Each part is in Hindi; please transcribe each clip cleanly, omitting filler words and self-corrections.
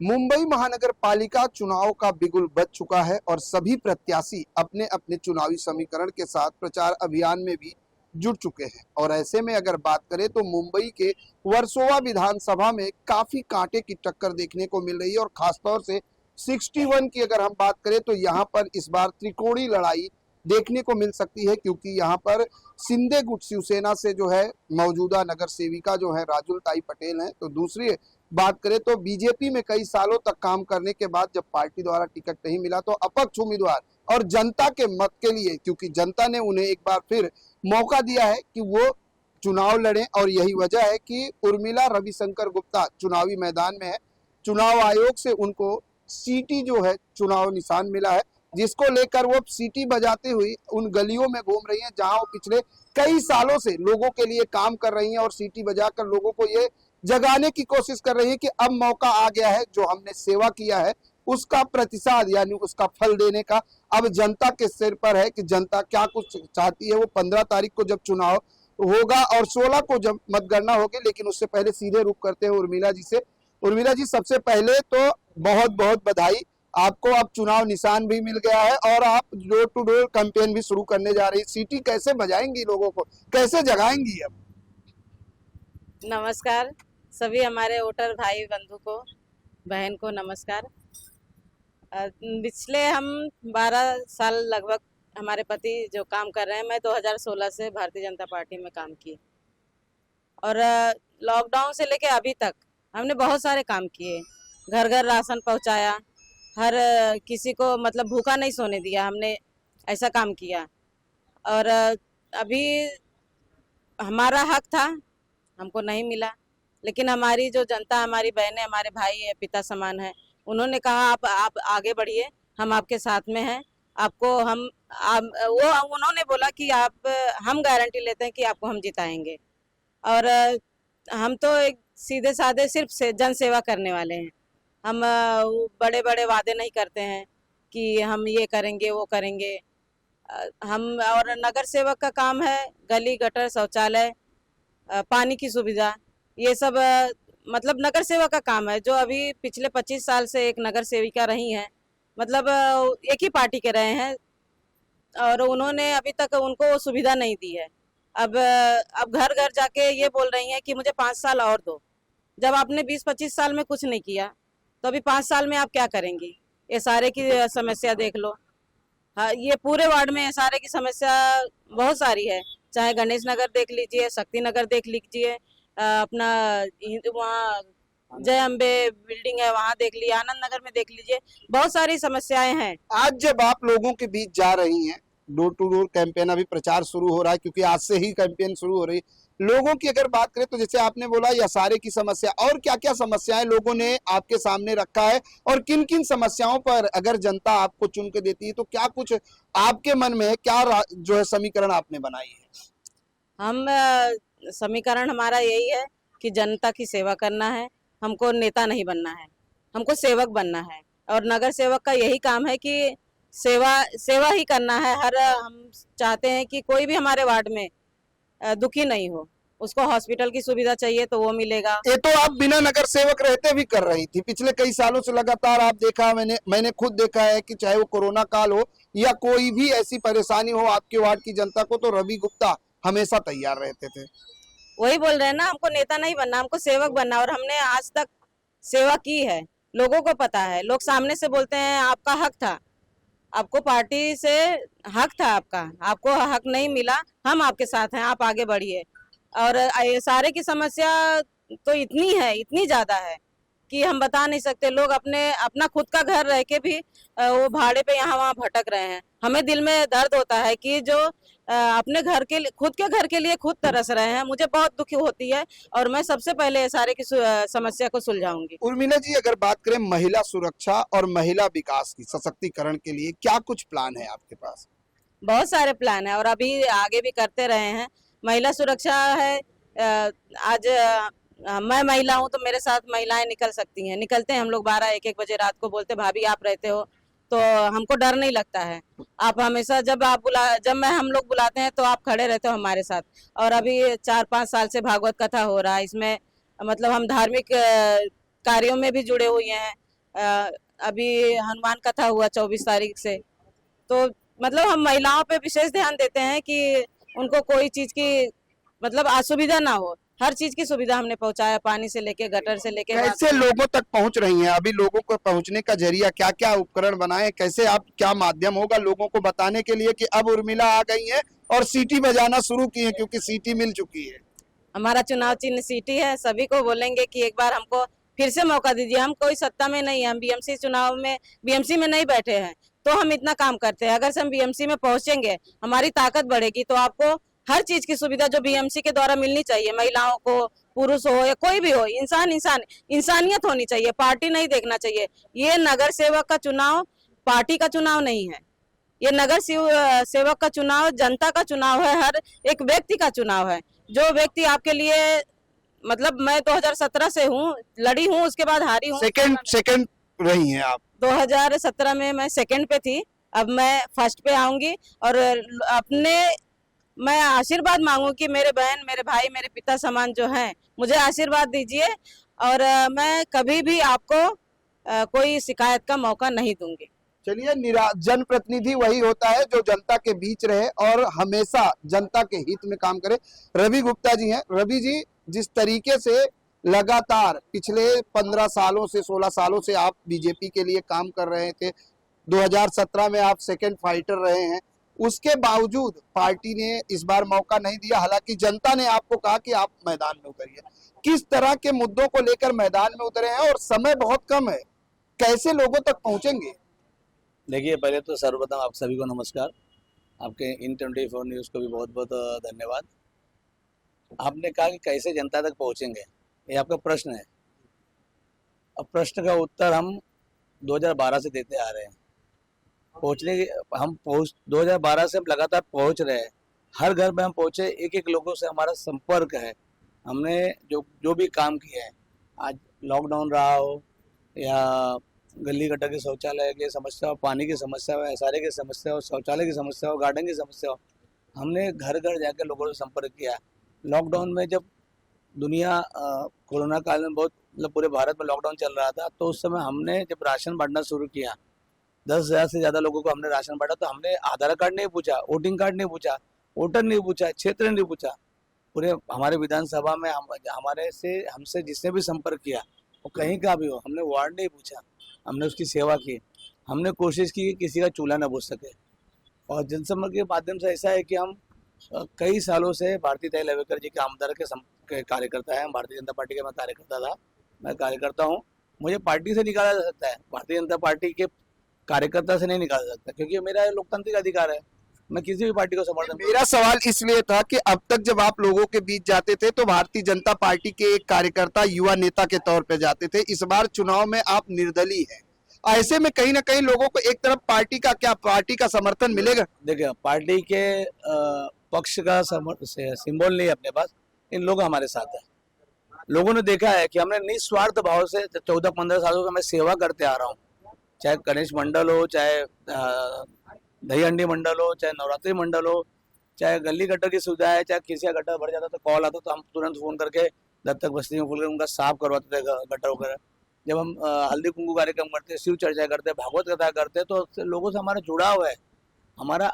मुंबई महानगर पालिका चुनाव का बिगुल बज चुका है और सभी प्रत्याशी अपने अपने चुनावी समीकरण के साथ प्रचार अभियान में भी जुट चुके हैं। और ऐसे में अगर बात करें तो मुंबई के वर्सोवा विधानसभा में काफी कांटे की टक्कर देखने को मिल रही है और खासतौर से 61 की अगर हम बात करें तो यहाँ पर इस बार त्रिकोणीय लड़ाई देखने को मिल सकती है, क्योंकि यहाँ पर शिंदे गुट शिवसेना से जो है मौजूदा नगर सेविका जो है राजुलताई पटेल हैं, तो दूसरी बात करें तो बीजेपी में कई सालों तक काम करने के बाद जब पार्टी द्वारा टिकट नहीं मिला तो अपक्ष उम्मीदवार और जनता के मत के लिए, क्योंकि जनता ने उन्हें एक बार फिर मौका दिया है कि वो चुनाव लड़ें और यही वजह है कि उर्मिला रविशंकर गुप्ता चुनावी मैदान में है। चुनाव आयोग से उनको सीटी जो है चुनाव निशान मिला है, जिसको लेकर वो सीटी बजाते हुए उन गलियों में घूम रही हैं जहां वो पिछले कई सालों से लोगों के लिए काम कर रही हैं और सीटी बजाकर लोगों को ये जगाने की कोशिश कर रही है कि अब मौका आ गया है, जो हमने सेवा किया है उसका प्रतिशत यानी उसका फल देने का अब जनता के सिर पर है कि जनता क्या कुछ चाहती है। वो 15 तारीख को जब चुनाव होगा और 16 को जब मतगणना होगी, लेकिन उससे पहले सीधे रुख करते हैं उर्मिला जी से। उर्मिला जी, सबसे पहले तो बहुत बहुत बधाई आपको, अब चुनाव निशान भी मिल गया है और आप डोर टू डोर कैंपेन भी शुरू करने जा रही है। सीटी कैसे बजाएंगी, लोगों को कैसे जगाएंगी? अब नमस्कार सभी हमारे वोटर भाई बंधु को, बहन को नमस्कार। पिछले हम 12 साल लगभग हमारे पति जो काम कर रहे हैं, मैं 2016 से भारतीय जनता पार्टी में काम की और लॉकडाउन से लेके अभी तक हमने बहुत सारे काम किए। घर घर राशन पहुंचाया, हर किसी को मतलब भूखा नहीं सोने दिया, हमने ऐसा काम किया। और अभी हमारा हक था, हमको नहीं मिला, लेकिन हमारी जो जनता, हमारी बहनें, हमारे भाई है, पिता समान है, उन्होंने कहा आप आगे बढ़िए, हम आपके साथ में हैं। आपको उन्होंने बोला कि हम गारंटी लेते हैं कि आपको हम जिताएंगे। और हम तो एक सीधे साधे सिर्फ जन सेवा करने वाले हैं। हम बड़े बड़े वादे नहीं करते हैं कि हम ये करेंगे वो करेंगे। हम और नगर सेवक का काम है गली गटर शौचालय पानी की सुविधा, ये सब मतलब नगर सेवक का काम है। जो अभी पिछले 25 साल से एक नगर सेविका रही हैं, मतलब एक ही पार्टी के रहे हैं और उन्होंने अभी तक उनको सुविधा नहीं दी है। अब घर घर जाके ये बोल रही हैं कि मुझे 5 साल और दो। जब आपने 20-25 साल में कुछ नहीं किया तो अभी 5 साल में आप क्या करेंगी? ये सारे की समस्या देख लो। हाँ, ये पूरे वार्ड में सारे की समस्या बहुत सारी है, चाहे गणेश नगर देख लीजिए, शक्ति नगर देख लीजिए, अपना वहाँ जय अम्बे बिल्डिंग है वहाँ देख लीजिए, आनंद नगर में देख लीजिए, बहुत सारी समस्याएं हैं। आज जब आप लोगों के बीच जा रही हैं, डोर टू डोर कैंपेन अभी प्रचार शुरू हो रहा है, क्योंकि आज से ही कैंपेन शुरू हो रही है। लोगों की अगर बात करें तो जैसे आपने बोला यह सारे की समस्या, और क्या क्या समस्याएं लोगों ने आपके सामने रखा है और किन किन समस्याओं पर अगर जनता आपको चुन के देती है तो क्या कुछ आपके मन में है, क्या जो है समीकरण आपने बनाई है? हम समीकरण हमारा यही है कि जनता की सेवा करना है, हमको नेता नहीं बनना है, हमको सेवक बनना है। और नगर सेवक का यही काम है कि सेवा ही करना है। हम चाहते हैं कि कोई भी हमारे वार्ड में दुखी नहीं हो, उसको हॉस्पिटल की सुविधा चाहिए तो वो मिलेगा। ये तो आप बिना नगर सेवक रहते भी कर रही थी पिछले कई सालों से लगातार। आप देखा, मैंने खुद देखा है कि चाहे वो कोरोना काल हो या कोई भी ऐसी परेशानी हो आपके वार्ड की जनता को, तो रवि गुप्ता हमेशा तैयार रहते थे। वही बोल रहे हैं ना, हमको नेता नहीं बनना, हमको सेवक बनना। और हमने आज तक सेवा की है, लोगों को पता है। लोग सामने से बोलते हैं आपका हक था, आपको पार्टी से हक था, आपको हक नहीं मिला, हम आपके साथ हैं, आप आगे बढ़िए। और सारे की समस्या तो इतनी है, इतनी ज्यादा है कि हम बता नहीं सकते। लोग अपना खुद का घर रह के भी वो भाड़े पे यहाँ वहाँ भटक रहे हैं। हमें दिल में दर्द होता है कि जो अपने घर के खुद के घर के लिए खुद तरस रहे हैं। मुझे बहुत दुखी होती है और मैं सबसे पहले सारे की समस्या को सुलझाऊंगी। उर्मिला जी, अगर बात करें महिला सुरक्षा और महिला विकास की सशक्तिकरण के लिए क्या कुछ प्लान है आपके पास? बहुत सारे प्लान है और अभी आगे भी करते रहे हैं। महिला सुरक्षा है, आज मैं महिला हूँ तो मेरे साथ महिलाएं निकल सकती हैं, निकलते हैं हम लोग 12-1 बजे रात को। बोलते भाभी आप रहते हो तो हमको डर नहीं लगता है। आप हमेशा जब हम लोग बुलाते हैं तो आप खड़े रहते हो हमारे साथ। और अभी 4-5 साल से भागवत कथा हो रहा है, इसमें मतलब हम धार्मिक कार्यों में भी जुड़े हुए हैं। अभी हनुमान कथा हुआ 24 तारीख से, तो मतलब हम महिलाओं पे विशेष ध्यान देते हैं कि उनको कोई चीज की मतलब असुविधा ना हो। हर चीज की सुविधा हमने पहुंचाया, पानी से लेके गटर से लेके कैसे लोगों तक पहुंच रही हैं अभी? लोगों को पहुंचने का जरिया क्या क्या उपकरण बनाए, कैसे आप, क्या माध्यम होगा लोगों को बताने के लिए कि अब उर्मिला आ गई है और सीटी बजाना शुरू की है, क्योंकि सीटी मिल चुकी है? हमारा चुनाव चिन्ह सीटी है। सभी को बोलेंगे कि एक बार हमको फिर से मौका दीजिए। हम कोई सत्ता में नहीं है, हम बीएमसी चुनाव में, बीएमसी में नहीं बैठे हैं, तो हम इतना काम करते हैं। अगर से हम बीएमसी में पहुंचेंगे, हमारी ताकत बढ़ेगी, तो आपको हर चीज की सुविधा जो बीएमसी के द्वारा मिलनी चाहिए, महिलाओं को, पुरुष हो या कोई भी हो, इंसानियत होनी चाहिए, पार्टी नहीं देखना चाहिए। ये नगर सेवक का चुनाव पार्टी का चुनाव नहीं है, ये नगर सेवक का चुनाव जनता का चुनाव है, हर एक व्यक्ति का चुनाव है। जो व्यक्ति आपके लिए, मतलब मैं 2017 से हूँ, लड़ी हूँ, उसके बाद हारी हूँ। सेकंड रही हैं आप? 2017 में मैं सेकंड पे थी, अब मैं फर्स्ट पे आऊंगी। और अपने मैं आशीर्वाद मांगू कि मेरे बहन, मेरे भाई, मेरे पिता समान जो हैं, मुझे आशीर्वाद दीजिए। और मैं कभी भी आपको कोई शिकायत का मौका नहीं दूंगी। चलिए, जनप्रतिनिधि वही होता है जो जनता के बीच रहे और हमेशा जनता के हित में काम करे। रवि गुप्ता जी हैं। रवि जी, जिस तरीके से लगातार पिछले 15 सालों से 16 सालों से आप बीजेपी के लिए काम कर रहे थे, 2017 में आप सेकंड फाइटर रहे हैं, उसके बावजूद पार्टी ने इस बार मौका नहीं दिया। हालांकि जनता ने आपको कहा कि आप मैदान में उतरिए। किस तरह के मुद्दों को लेकर मैदान में उतरे हैं और समय बहुत कम है, कैसे लोगों तक पहुंचेंगे? देखिए, पहले तो सर्वप्रथम आप सभी को नमस्कार। आपके इन 24 न्यूज़ को भी बहुत बहुत धन्यवाद। आपने कहा कि कैसे जनता तक पहुंचेंगे, ये आपका प्रश्न है। अब प्रश्न का उत्तर हम 2012 से देते आ रहे हैं। पहुंचने की हम 2012 से हम लगातार पहुंच रहे हैं। हर घर में हम पहुंचे, एक एक लोगों से हमारा संपर्क है। हमने जो भी काम किया है, आज लॉकडाउन रहा हो या गली गटर की शौचालय की समस्या हो, पानी की समस्या हो, एसआरए की समस्या हो, शौचालय की समस्या हो, गार्डन की समस्या हो, हमने घर घर जाकर लोगों से संपर्क किया। लॉकडाउन में जब दुनिया कोरोना काल में बहुत, मतलब पूरे भारत में लॉकडाउन चल रहा था, तो उस समय हमने जब राशन बांटना शुरू किया, 10,000 से ज़्यादा लोगों को हमने राशन बांटा। तो हमने आधार कार्ड नहीं पूछा, वोटिंग कार्ड नहीं पूछा, वोटर नहीं पूछा, क्षेत्र नहीं पूछा। पूरे हमारे विधानसभा में हमसे जिसने भी संपर्क किया, वो कहीं का भी हो, हमने वार्ड नहीं पूछा, हमने उसकी सेवा की। हमने कोशिश की कि किसी का चूल्हा न बुझ सके। और जनसंपर्क के माध्यम से ऐसा है कि हम कई सालों से भारती ताई लवेकर जी के आमदार के कार्यकर्ता है। भारतीय जनता पार्टी का मैं कार्यकर्ता था, मैं कार्यकर्ता हूँ। मुझे पार्टी से निकाला जा सकता है, भारतीय जनता पार्टी के कार्यकर्ता से नहीं निकाला जा सकता, क्योंकि मेरा लोकतांत्रिक अधिकार है। मैं किसी भी पार्टी को समर्थन। मेरा सवाल इसलिए था कि अब तक जब आप लोगों के बीच जाते थे तो भारतीय जनता पार्टी के एक कार्यकर्ता, युवा नेता के तौर पे जाते थे। इस बार चुनाव में आप निर्दलीय हैं, ऐसे में कहीं ना कहीं लोगों को एक तरफ पार्टी का समर्थन मिलेगा? देखिए, पार्टी के पक्ष का सिंबल नहीं अपने पास, इन लोग हमारे साथ है। लोगों ने देखा है कि हमने निस्वार्थ भाव से 14-15 सालों से मैं सेवा करते आ रहा हूँ। चाहे गणेश मंडल हो, चाहे दही हंडी मंडल हो, चाहे नवरात्रि मंडल हो, चाहे गली गटर की सुविधा है, चाहे किसी का गटर भर जाता तो कॉल आता तो हम तुरंत फोन करके दत्तक बस्ती में खोल कर उनका साफ करवाते थे गटर वगैरह। जब हम हल्दी कुंकू कार्यक्रम करते, शिव चर्चा करते, भागवत कथा करते, तो लोगों से हमारा जुड़ाव है, हमारा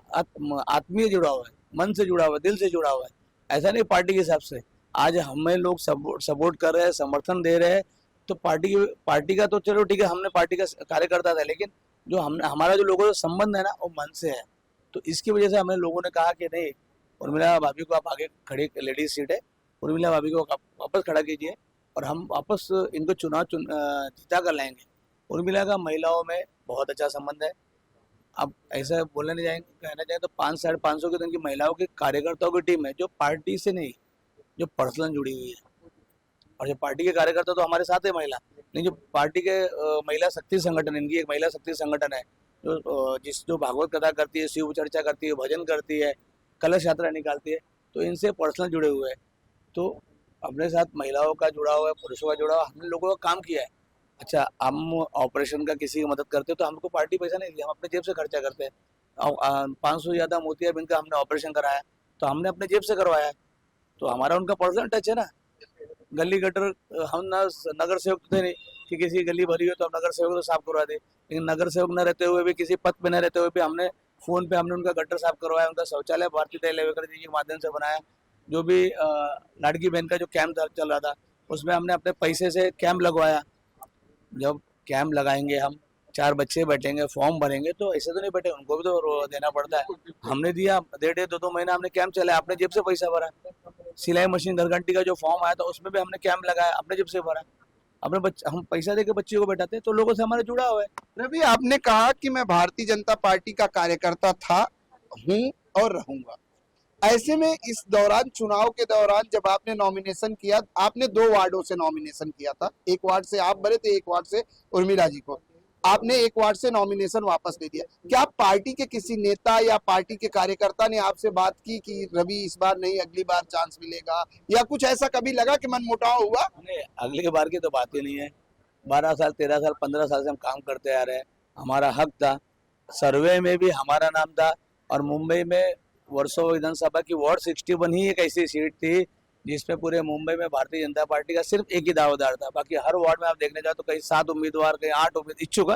आत्मीय जुड़ाव है, मन से जुड़ा हुआ है, दिल से जुड़ा हुआ है। ऐसा नहीं पार्टी के हिसाब से। आज हमें लोग सपोर्ट कर रहे हैं, समर्थन दे रहे हैं, तो पार्टी का तो चलो ठीक है, हमने पार्टी का कार्यकर्ता था, लेकिन जो हमारा जो लोगों से संबंध है ना, वो मन से है। तो इसकी वजह से हमें लोगों ने कहा कि नहीं, उर्मिला भाभी को आप आगे खड़े, लेडीज सीट है, उर्मिला भाभी को वापस खड़ा कीजिए और हम वापस इनको जीता कर लाएंगे। उर्मिला का महिलाओं में बहुत अच्छा संबंध है। अब ऐसा कहना चाहें तो 500-550 की उनकी महिलाओं के कार्यकर्ताओं की टीम है, जो पार्टी से नहीं, जो पर्सनल जुड़ी हुई है। और जो पार्टी के कार्यकर्ता तो हमारे साथ है महिला, लेकिन जो पार्टी के महिला शक्ति संगठन, इनकी एक महिला शक्ति संगठन है जो भागवत कथा करती है, शिव चर्चा करती है, भजन करती है, कलश यात्रा निकालती है, तो इनसे पर्सनल जुड़े हुए हैं। तो अपने साथ महिलाओं का जुड़ा हुआ है, पुरुषों का जुड़ा हुआ, हमने लोगों का काम किया है। अच्छा, हम ऑपरेशन का किसी की मदद करते तो हमको पार्टी पैसा नहीं दिया, हम अपने जेब से खर्चा करते हैं। 500 ज़्यादा मोतियाबिंद का हमने ऑपरेशन कराया तो हमने अपने जेब से करवाया, तो हमारा उनका पर्सनल टच है ना। गली गटर हम ना नगर सेवक थे नहीं, कि किसी गली भरी हो तो अब नगर सेवक तो साफ करवा दे, लेकिन नगर सेवक न रहते हुए भी, किसी पद पे न रहते हुए भी हमने फोन पे हमने उनका गटर साफ करवाया, उनका शौचालय भारतीय तेल लेवेकर जी के माध्यम से बनाया। जो भी लाड़की बहन का जो कैंप चल रहा था उसमें हमने अपने पैसे से कैंप लगवाया। जब कैंप लगाएंगे हम, 4 बच्चे बैठेंगे, फॉर्म भरेंगे, तो ऐसे तो नहीं बैठे, उनको भी तो देना पड़ता है। हमने दिया 1.5-2 महीना हमने कैंप चलाया, अपने जेब से पैसा भरा। सिलाई मशीन घर घंटी का जो फॉर्म आया था उसमें भी हमने कैंप लगाया, अपने जेब से भरा। अपने बच्चे, हम पैसा देके बच्चे को बैठाते हैं, तो लोगों से हमारा जुड़ा हुआ है। रवि, आपने कहा कि मैं भारतीय जनता पार्टी का कार्यकर्ता था, हूं और रहूंगा। ऐसे में इस दौरान, चुनाव के दौरान, जब आपने नॉमिनेशन किया, आपने 2 वार्डों से नॉमिनेशन किया था। एक वार्ड से आप भरे थे, एक वार्ड से उर्मिला जी को। आपने एक वार्ड से नॉमिनेशन वापस ले दिया। क्या पार्टी के किसी नेता या पार्टी के कार्यकर्ता ने आपसे बात की कि रवि इस बार नहीं, अगली बार चांस मिलेगा, या कुछ ऐसा कभी लगा कि मनमुटाव हुआ? नहीं, अगली बार की तो बात ही नहीं है। 12 साल, 13 साल, 15 साल से हम काम करते आ रहे हैं, हमारा हक था। सर्वे में भी हमारा नाम था, और मुंबई में वर्सोवा विधानसभा की वार्ड 61 ही एक ऐसी सीट थी जिसमें पूरे मुंबई में भारतीय जनता पार्टी का सिर्फ एक ही दावेदार था। बाकी हर वार्ड में आप देखने जाओ तो कहीं 7 उम्मीदवार, कहीं 8 इच्छुक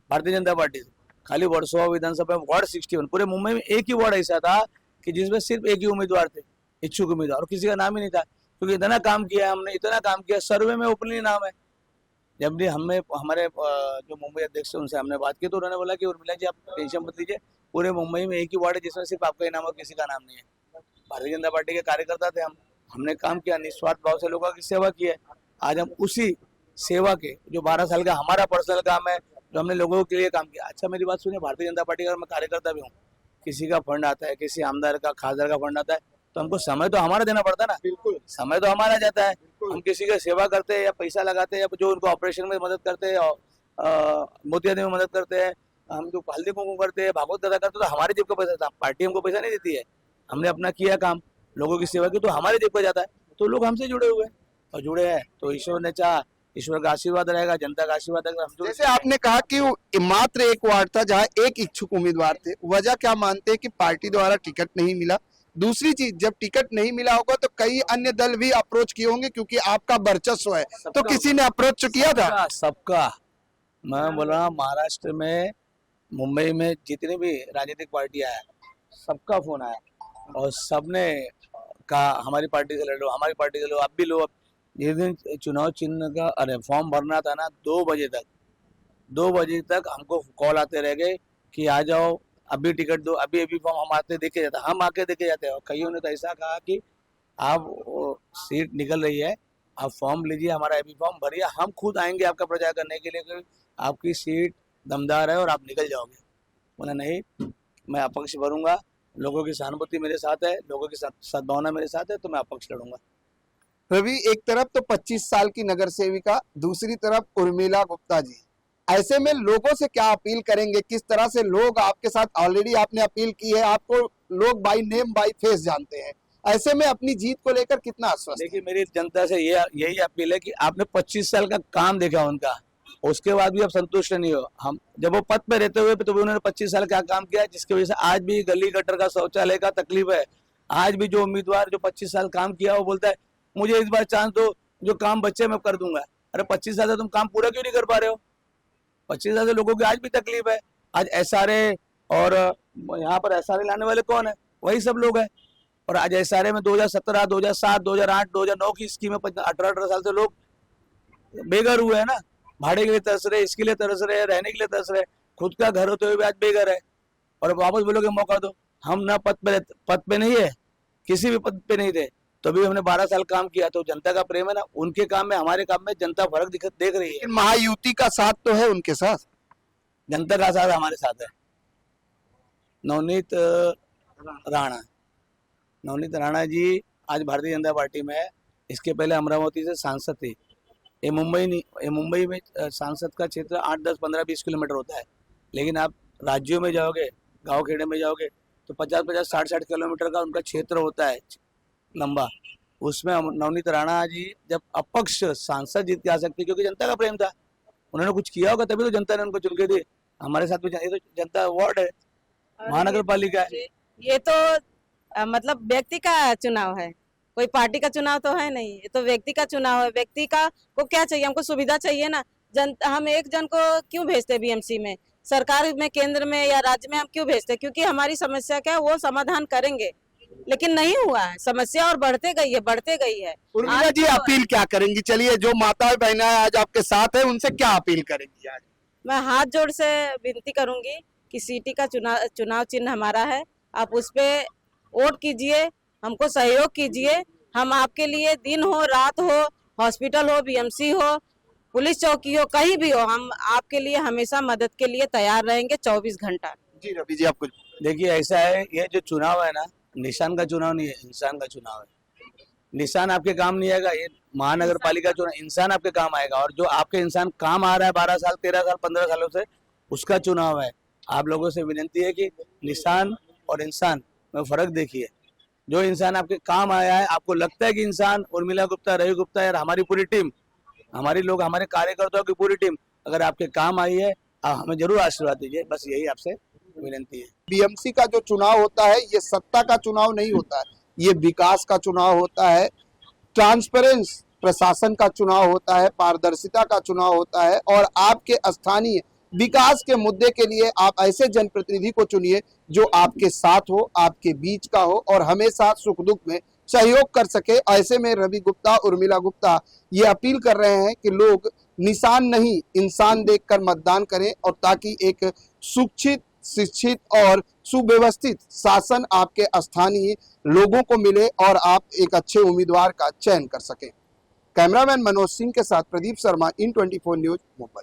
भारतीय जनता पार्टी से। खाली वर्सोवा विधानसभा में वार्ड 61, पूरे मुंबई में एक ही वार्ड ऐसा था कि जिसमें सिर्फ एक ही उम्मीदवार थे, इच्छुक उम्मीदवार, और किसी का नाम ही नहीं था। क्योंकि इतना काम किया हमने, इतना काम किया, सर्वे में ओपनली नाम है। जब भी हमने, हमारे जो मुंबई अध्यक्ष उनसे हमने बात की, तो उन्होंने बोला कि उर्मिला जी, आप टेंशन मत लीजिए, पूरे मुंबई में एक ही वार्ड है जिसमें सिर्फ आपका ही नाम है, किसी का नाम नहीं है। भारतीय जनता पार्टी के कार्यकर्ता थे हम, हमने काम किया, निस्वार्थ भाव से लोगों की सेवा की है। आज हम उसी सेवा के, जो 12 साल का हमारा पर्सनल काम है, जो हमने लोगों के लिए काम किया। अच्छा, मेरी बात सुनिए, भारतीय जनता पार्टी का मैं कार्यकर्ता भी हूँ, किसी का फंड आता है, किसी आमदार का, खासदार का फंड आता है, तो हमको समय तो हमारा देना पड़ता है ना। बिल्कुल, समय तो हमारा जाता है। हम किसी का सेवा करते हैं या पैसा लगाते हैं, या जो उनको ऑपरेशन में मदद करते हैं, मोतियाबिंद में मदद करते हैं, हम जो हल्दी कुमकुम करते हैं, भागवत कथा करते हैं, तो हमारे जेब का पैसा था। पार्टी हमको पैसा नहीं देती है, हमने अपना किया काम, लोगों की सेवा की, तो हमारे जेब का जाता है। तो लोग हमसे जुड़े हुए हैं, और जुड़े हैं तो ईश्वर ने चाहा, ईश्वर का आशीर्वाद रहेगा, जनता का आशीर्वाद रहेगा। हम जैसे आपने कहा कि मात्र एक वार्ड था जहां एक इच्छुक उम्मीदवार थे, वजह क्या मानते हैं कि पार्टी द्वारा टिकट नहीं मिला? दूसरी चीज, जब टिकट नहीं मिला होगा तो कई अन्य दल भी अप्रोच किए होंगे, क्योंकि आपका वर्चस्व है, तो किसी ने अप्रोच किया था? सबका, मैं बोल रहा हूँ, महाराष्ट्र में, मुंबई में जितनी भी राजनीतिक पार्टियां हैं, सबका फोन आया, और सबने कहा हमारी पार्टी से लड़ो, हमारी पार्टी से लो, अब भी लो। जिस दिन चुनाव चिन्ह का, अरे फॉर्म भरना था ना, 2 बजे तक हमको कॉल आते रह गए कि आ जाओ, अभी टिकट दो, अभी फॉर्म। हम आते देखे जाते, हम आके देखे जाते हैं। और कईयों ने तो ऐसा कहा कि आप, सीट निकल रही है, आप फॉर्म लीजिए, हमारा अभी फॉर्म भरिए, हम खुद आएंगे आपका प्रचार करने के लिए, क्योंकि आपकी सीट दमदार है और आप निकल जाओगे। बोला नहीं, मैं अपक्ष भरूंगा, लोगों की सहानुभूति मेरे साथ है, लोगों की सद्भावना मेरे साथ है, तो मैं अपक्ष लड़ूंगा। रवि, एक तरफ तो 25 साल की नगर सेविका, दूसरी तरफ उर्मिला गुप्ता जी, ऐसे में लोगों से क्या अपील करेंगे? किस तरह से लोग आपके साथ, ऑलरेडी आपने अपील की है, आपको लोग बाय नेम बाय फेस जानते हैं, ऐसे में अपनी जीत को लेकर कितना आश्वस्त? देखिए, मेरी जनता से यही अपील है कि आपने 25 साल का काम देखा उनका, उसके बाद भी आप संतुष्ट नहीं हो। हम जब वो पद पे रहते हुए तो भी उन्होंने 25 साल क्या काम किया, जिसकी वजह से आज भी गली गटर का, शौचालय का तकलीफ है। आज भी जो उम्मीदवार जो 25 साल काम किया, वो बोलता है मुझे इस बार चांस दो, जो काम बच्चे मैं कर दूंगा। अरे 25 साल से तुम काम पूरा क्यों नहीं कर पा रहे हो? 25 साल से लोगों की आज भी तकलीफ है। आज SRA, और यहाँ पर SRA लाने वाले कौन है? वही सब लोग हैं। और आज SRA में 2017, 2007, 2008, 2009 की स्कीमें 18 साल से लोग बेघर हुए हैं ना, भाड़े के लिए तरस रहे, इसके लिए तरस रहे, रहने के लिए तरस रहे, खुद का घर होते हुए भी आज बेघर है, और वापस बोलोगे मौका दो। हम ना पद पे नहीं है, किसी भी पद पे नहीं थे, तो भी हमने 12 साल काम किया। तो जनता का प्रेम है ना, उनके काम में हमारे काम में जनता फर्क देख रही है। महायुति का साथ तो है उनके साथ, जनता का साथ हमारे साथ है। नवनीत राणा जी आज भारतीय जनता पार्टी में है। इसके पहले अमरावती से सांसद थे। ये मुंबई में सांसद का क्षेत्र 8, 10, 15, 20 किलोमीटर होता है, लेकिन आप राज्यों में जाओगे, गांव खेड़े में जाओगे, तो 50, 60 किलोमीटर का उनका क्षेत्र होता है लंबा। उसमें नवनीत राणा जी जब अपक्ष सांसद जीत के आ सकते, क्योंकि जनता का प्रेम था, उन्होंने कुछ किया होगा तभी तो जनता ने उनको चुन के दी। हमारे साथ भी, ये तो जनता वार्ड है, महानगर पालिका है। ये तो मतलब व्यक्ति का चुनाव है, कोई पार्टी का चुनाव तो है नहीं, ये तो व्यक्ति का चुनाव है। व्यक्ति का को क्या चाहिए, हमको सुविधा चाहिए ना। हम एक जन को क्यों भेजते बीएमसी में, सरकार में, केंद्र में या राज्य में हम क्यों भेजते? क्योंकि हमारी समस्या क्या है वो समाधान करेंगे, लेकिन नहीं हुआ है। समस्या और बढ़ते गई है। उर्मिला आज जी तो- अपील क्या करेंगी? चलिए, जो माताएं बहनें आज आपके साथ है उनसे क्या अपील करेंगी आज? मैं हाथ जोड़ से विनती करूंगी कि सीटी का चुनाव चिन्ह हमारा है, आप उस पे वोट कीजिए, हमको सहयोग कीजिए। हम आपके लिए दिन हो रात हो, हॉस्पिटल हो, बीएमसी हो, पुलिस चौकी हो, कहीं भी हो, हम आपके लिए हमेशा मदद के लिए तैयार रहेंगे 24 घंटा। जी रवि जी, आप कुछ देखिए ऐसा है, ये जो चुनाव है ना, निशान का चुनाव नहीं है, इंसान का चुनाव है। निशान आपके काम नहीं आएगा, ये महानगर पालिका चुनाव इंसान आपके काम आएगा। और जो आपके इंसान काम आ रहा है 12 साल 13 साल 15 सालों से, उसका चुनाव है। आप लोगों से विनती है कि निशान और इंसान में फर्क देखिए। जो इंसान आपके काम आया है, आपको लगता है कि इंसान उर्मिला गुप्ता, रवि गुप्ता और हमारी पूरी टीम, हमारे लोग, हमारे कार्यकर्ताओं की पूरी टीम अगर आपके काम आई है, आप हमें जरूर आशीर्वाद दीजिए। बस यही आपसे विनती है। बीएमसी का जो चुनाव होता है ये सत्ता का चुनाव नहीं होता है, ये विकास का चुनाव होता है, ट्रांसपेरेंस प्रशासन का चुनाव होता है, पारदर्शिता का चुनाव होता है। और आपके स्थानीय विकास के मुद्दे के लिए आप ऐसे जनप्रतिनिधि को चुनिए जो आपके साथ हो, आपके बीच का हो और हमेशा सुख दुख में सहयोग कर सके। ऐसे में रवि गुप्ता, उर्मिला गुप्ता ये अपील कर रहे हैं कि लोग निशान नहीं इंसान देखकर मतदान करें, और ताकि एक सुशिक्षित, शिक्षित और सुव्यवस्थित शासन आपके स्थानीय लोगों को मिले और आप एक अच्छे उम्मीदवार का चयन कर सकें। कैमरामैन मनोज सिंह के साथ प्रदीप शर्मा, इन 24 न्यूज, मुंबई।